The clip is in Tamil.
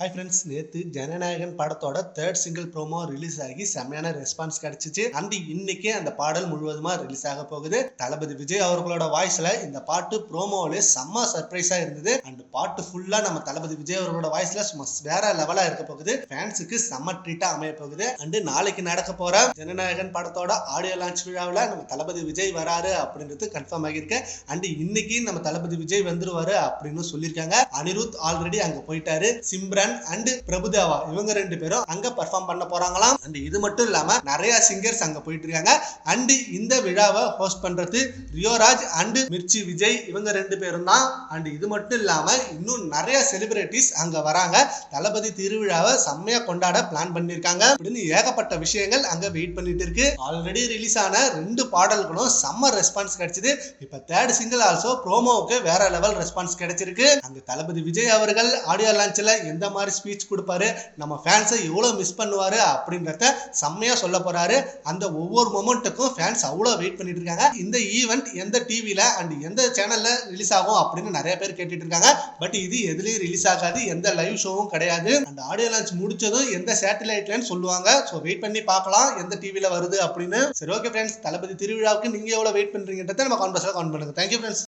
ஹாய் ஃப்ரெண்ட்ஸ், நேற்று ஜனநாயகன் படத்தோட தேர்ட் சிங்கிள் ப்ரோமோ ரிலீஸ் ஆகி செம்மையான ரெஸ்பான்ஸ் கிடைச்சிச்சு. அண்ட் இன்னைக்கு அந்த பாடல் முழுவதுமா ரிலீஸ் ஆக போகுது. தளபதி விஜய் அவர்களோட வாய்ஸ்ல இந்த பாட்டு ப்ரோமோவிலே செம்ம சர்ப்ரைஸா இருந்தது. அண்ட் பாட்டு ஃபுல்லா நம்ம தளபதி விஜய் அவர்களோட வாய்ஸ்ல சும்மா வேற லெவலா இருக்க போகுது. ஃபேன்ஸுக்கு செம்ம ட்ரீட்டா அமைய போகுது. அண்ட் நாளைக்கு நடக்க போற ஜனநாயகன் படத்தோட ஆடியோ லான்ச் விழாவில் நம்ம தளபதி விஜய் வராரு அப்படின்றது கன்ஃபார்ம் ஆகியிருக்கு. அண்ட் இன்னைக்கு நம்ம தளபதி விஜய் வந்துருவாரு அப்படின்னு சொல்லியிருக்காங்க. அனிருத் ஆல்ரெடி அங்க போயிட்டாரு. சிம்ரன் அண்ட் பிரபுதேவா இவங்க ரெண்டு பேரும் அங்க பெர்ஃபார்ம் பண்ண போறாங்களாம். அண்ட் இது மட்டும் இல்லாம நிறைய சிங்கர்ஸ் அங்க போயிட்டு இருக்காங்க. அண்ட் இந்த விழாவை ஹோஸ்ட் பண்றது ரியோராஜ் அண்ட் மிர்ச்சி விஜய் இவங்க ரெண்டு பேரும் தான். அண்ட் இது மட்டும் இல்லாம இன்னும் நிறைய செலிபிரிட்டிஸ் அங்க வராங்க. தளபதி திருவிழாவை செம்மையா கொண்டாட பிளான் பண்ணிருக்காங்க அப்படின்னு ஏகப்பட்ட விஷயங்கள் அங்க வெயிட் பண்ணிட்டு இருக்கு. ஆல்ரெடி ரிலீஸ் ஆன 2 பாடல்களும் செம்ம ரெஸ்பான்ஸ் கிடைச்சது. இப்ப தேர்ட் சிங்கிள் ஆல்சோ ப்ரோமோவுக்கு வேற லெவல் ரெஸ்பான்ஸ் கிடைச்சிருக்கு. அங்க தளபதி விஜய் அவர்கள் ஆடியோ லான்ச்ல எந்த மாதிரி ஸ்பீச் கொடுப்பாரு, நம்ம ஃபேன்ஸை எவ்வளவு மிஸ் பண்ணுவாரு அப்படின்றத செம்மையா சொல்ல போறாரு. அந்த ஒவ்வொரு மொமெண்ட்டுக்கும் ஃபேன்ஸ் அவ்வளவு வெயிட் பண்ணிட்டு இருக்காங்க. இந்த ஈவெண்ட் எந்த டிவில அண்ட் எந்த சேனல்ல ரிலீஸ் ஆகும் அப்படின்னு நிறைய பேர் கேட்டுட்டு இருக்காங்க. பட் இது எதுலயும் ரிலீஸ் ஆகாது, எந்த லைவ் ஷோவும் கிடையாது. அந்த ஆடியோ லான்ச் முடிச்சதும் எந்த சேட்டலைட்லன்னு சொல்லுவாங்க. ஸோ வெயிட் பண்ணி பார்க்கலாம் எந்த டிவில வருது அப்படின்னு. சரி, ஓகே ஃப்ரெண்ட்ஸ், தளபதி திருவிழாவுக்கு நீங்க எவ்வளவு வெயிட் பண்றீங்கன்றத நம்ம கான்வர்ஸ்ல கமெண்ட் பண்ணுங்க. Thank you friends.